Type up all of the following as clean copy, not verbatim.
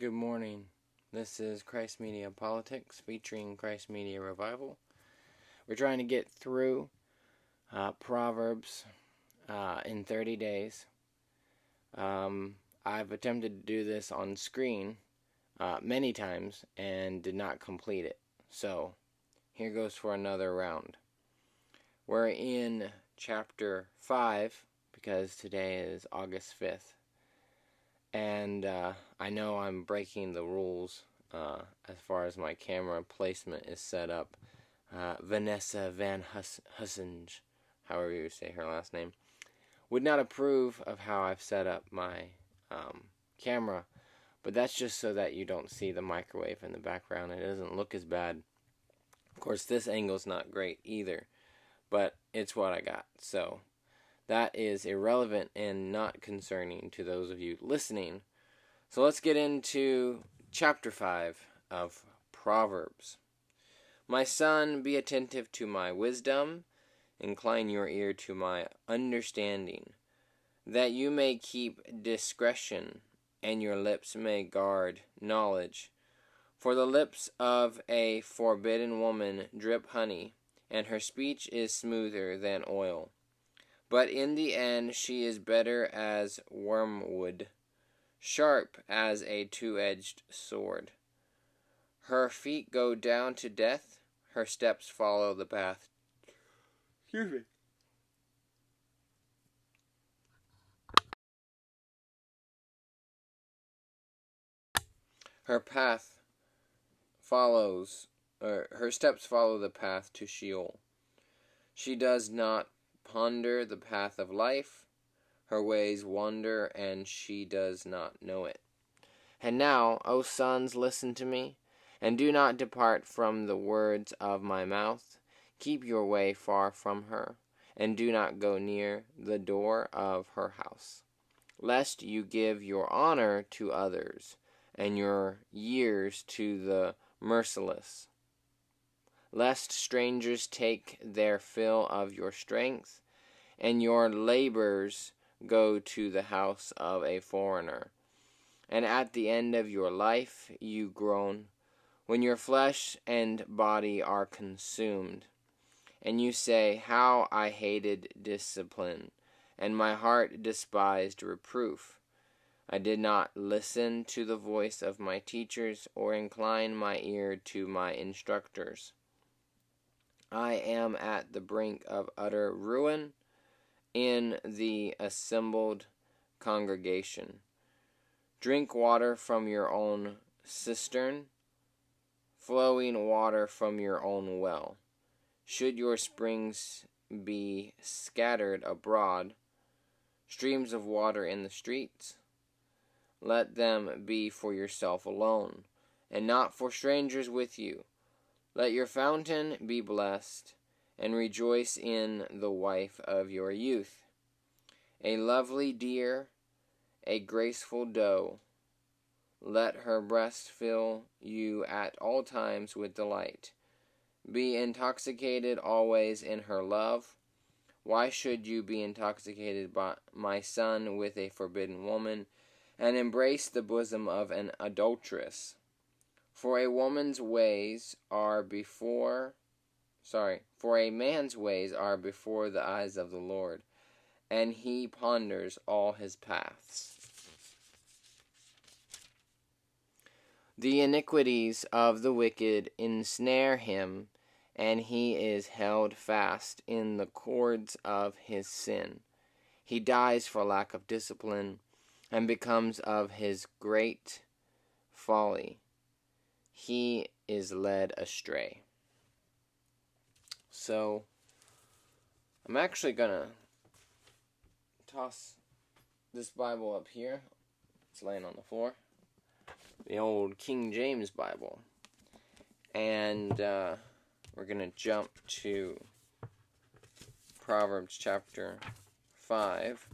Good morning. This is Christ Media Politics featuring Christ Media Revival. We're trying to get through Proverbs in 30 days. I've attempted to do this on screen many times and did not complete it. So here goes for another round. We're in chapter 5 because today is August 5th. And I know I'm breaking the rules as far as my camera placement is set up. Vanessa Van Hussinge, however you say her last name, would not approve of how I've set up my camera, but that's just so that you don't see the microwave in the background. It doesn't look as bad. Of course, this angle's not great either, but it's what I got, so that is irrelevant and not concerning to those of you listening. So let's get into chapter 5 of Proverbs. My son, be attentive to my wisdom, incline your ear to my understanding, that you may keep discretion, and your lips may guard knowledge. For the lips of a forbidden woman drip honey, and her speech is smoother than oil. But in the end she is better as wormwood, sharp as a two-edged sword. Her feet go down to death, her steps follow the path. Excuse me. Her steps follow the path to Sheol. She does not ponder the path of life, her ways wander, and she does not know it. And now, O sons, listen to me, and do not depart from the words of my mouth. Keep your way far from her, and do not go near the door of her house, lest you give your honor to others, and your years to the merciless. Lest strangers take their fill of your strength, and your labors go to the house of a foreigner. And at the end of your life you groan, when your flesh and body are consumed. And you say, how I hated discipline, and my heart despised reproof. I did not listen to the voice of my teachers, or incline my ear to my instructors. I am at the brink of utter ruin in the assembled congregation. Drink water from your own cistern, flowing water from your own well. Should your springs be scattered abroad, streams of water in the streets, let them be for yourself alone, and not for strangers with you. Let your fountain be blessed, and rejoice in the wife of your youth. A lovely deer, a graceful doe, let her breast fill you at all times with delight. Be intoxicated always in her love. Why should you be intoxicated, by my son, with a forbidden woman, and embrace the bosom of an adulteress? For a man's ways are before the eyes of the Lord, and he ponders all his paths. The iniquities of the wicked ensnare him, and he is held fast in the cords of his sin. He dies for lack of discipline, and becomes of his great folly. He is led astray. So, I'm actually going to toss this Bible up here. It's laying on the floor. The old King James Bible. And we're going to jump to Proverbs chapter 5.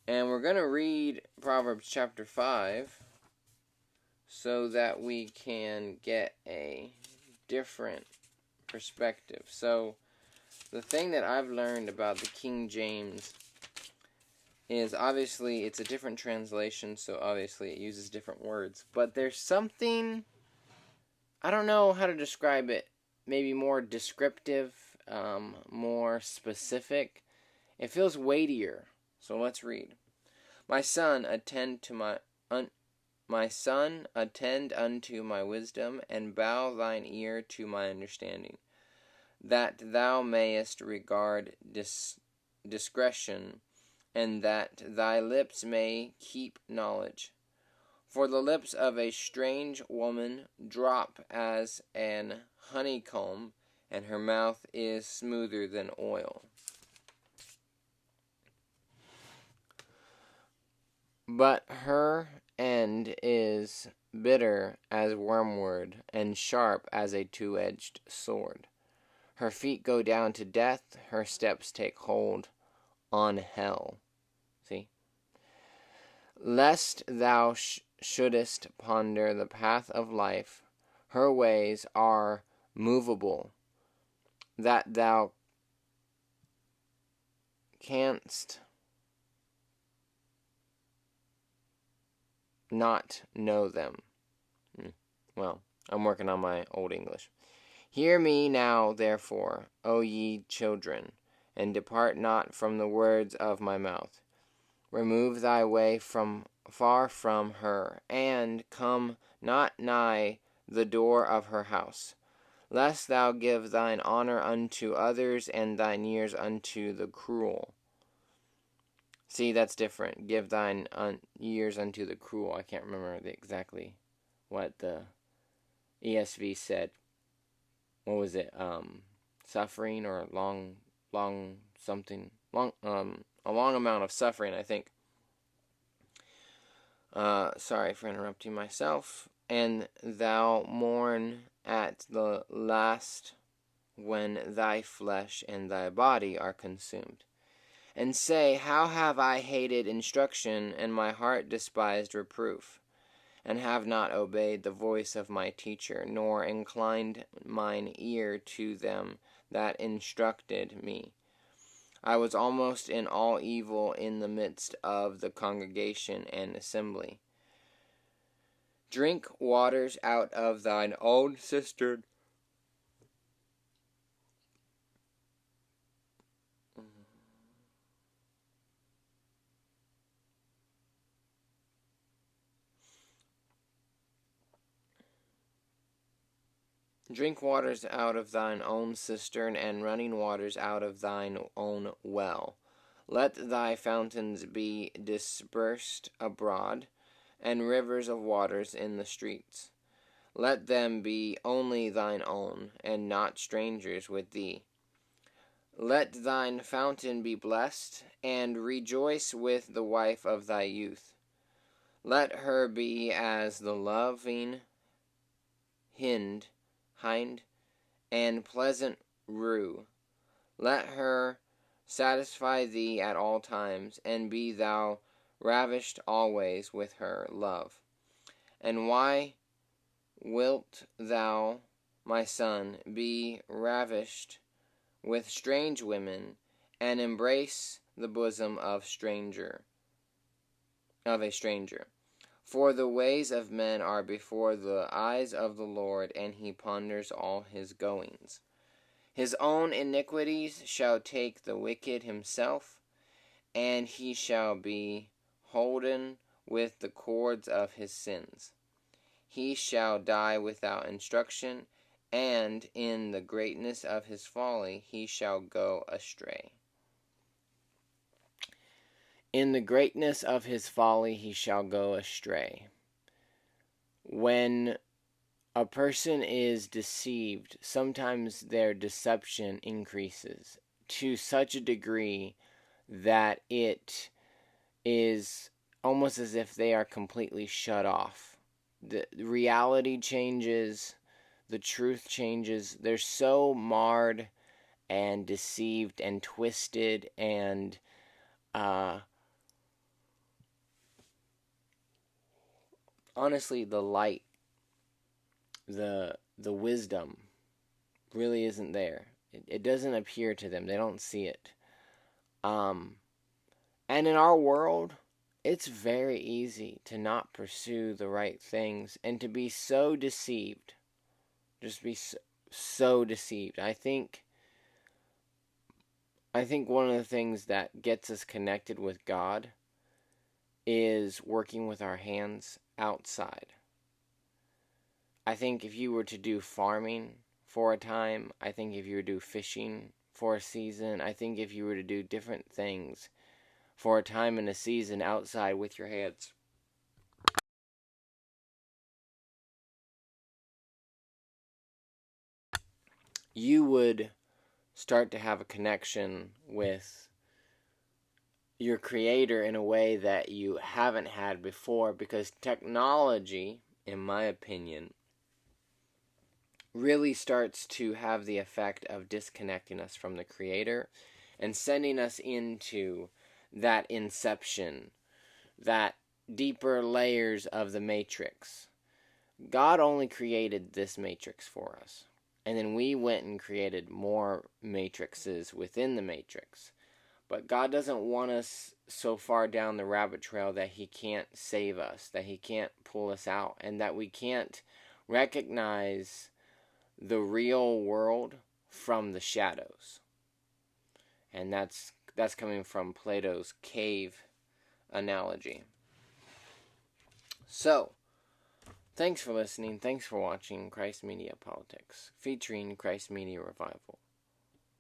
And we're going to read Proverbs chapter 5 so that we can get a different perspective. So, the thing that I've learned about the King James is obviously it's a different translation, so obviously it uses different words. But there's something, I don't know how to describe it, maybe more descriptive, more specific. It feels weightier. So let's read. My son, attend unto my wisdom, and bow thine ear to my understanding, that thou mayest regard discretion, and that thy lips may keep knowledge. For the lips of a strange woman drop as an honeycomb, and her mouth is smoother than oil. But her end is bitter as wormwood, and sharp as a two-edged sword. Her feet go down to death, her steps take hold on hell. See? Lest thou shouldest ponder the path of life, her ways are movable, that thou canst not know them. Well, I'm working on my old English. Hear me now, therefore, O ye children, and depart not from the words of my mouth. Remove thy way far from her, and come not nigh the door of her house, lest thou give thine honor unto others, and thine ears unto the cruel. See, that's different. Give thine ears unto the cruel. I can't remember exactly what the ESV said. What was it? Suffering or a long amount of suffering, I think. Sorry for interrupting myself. And thou mourn at the last when thy flesh and thy body are consumed. And say, how have I hated instruction, and my heart despised reproof, and have not obeyed the voice of my teacher, nor inclined mine ear to them that instructed me. I was almost in all evil in the midst of the congregation and assembly. Drink waters out of thine own cistern. Drink waters out of thine own cistern, and running waters out of thine own well. Let thy fountains be dispersed abroad, and rivers of waters in the streets. Let them be only thine own, and not strangers with thee. Let thine fountain be blessed, and rejoice with the wife of thy youth. Let her be as the loving hind, and pleasant rue. Let her satisfy thee at all times, and be thou ravished always with her love. And why wilt thou, my son, be ravished with strange women, and embrace the bosom of a stranger? For the ways of men are before the eyes of the Lord, and he ponders all his goings. His own iniquities shall take the wicked himself, and he shall be holden with the cords of his sins. He shall die without instruction, and in the greatness of his folly he shall go astray. In the greatness of his folly he shall go astray. When a person is deceived, sometimes their deception increases to such a degree that it is almost as if they are completely shut off. The reality changes, the truth changes. They're so marred and deceived and twisted and honestly, the light, the wisdom really isn't there. It doesn't appear to them. They don't see it. And in our world, it's very easy to not pursue the right things and to be so deceived. Just be so deceived. I think one of the things that gets us connected with God is working with our hands outside. I think if you were to do farming for a time, I think if you were to do fishing for a season, I think if you were to do different things for a time and a season outside with your hands, you would start to have a connection with your Creator in a way that you haven't had before, because technology, in my opinion, really starts to have the effect of disconnecting us from the Creator and sending us into that inception, that deeper layers of the matrix. God only created this matrix for us, and then we went and created more matrices within the matrix. But God doesn't want us so far down the rabbit trail that He can't save us, that He can't pull us out, and that we can't recognize the real world from the shadows. And that's coming from Plato's cave analogy. So, thanks for listening. Thanks for watching Christ Media Politics, featuring Christ Media Revival.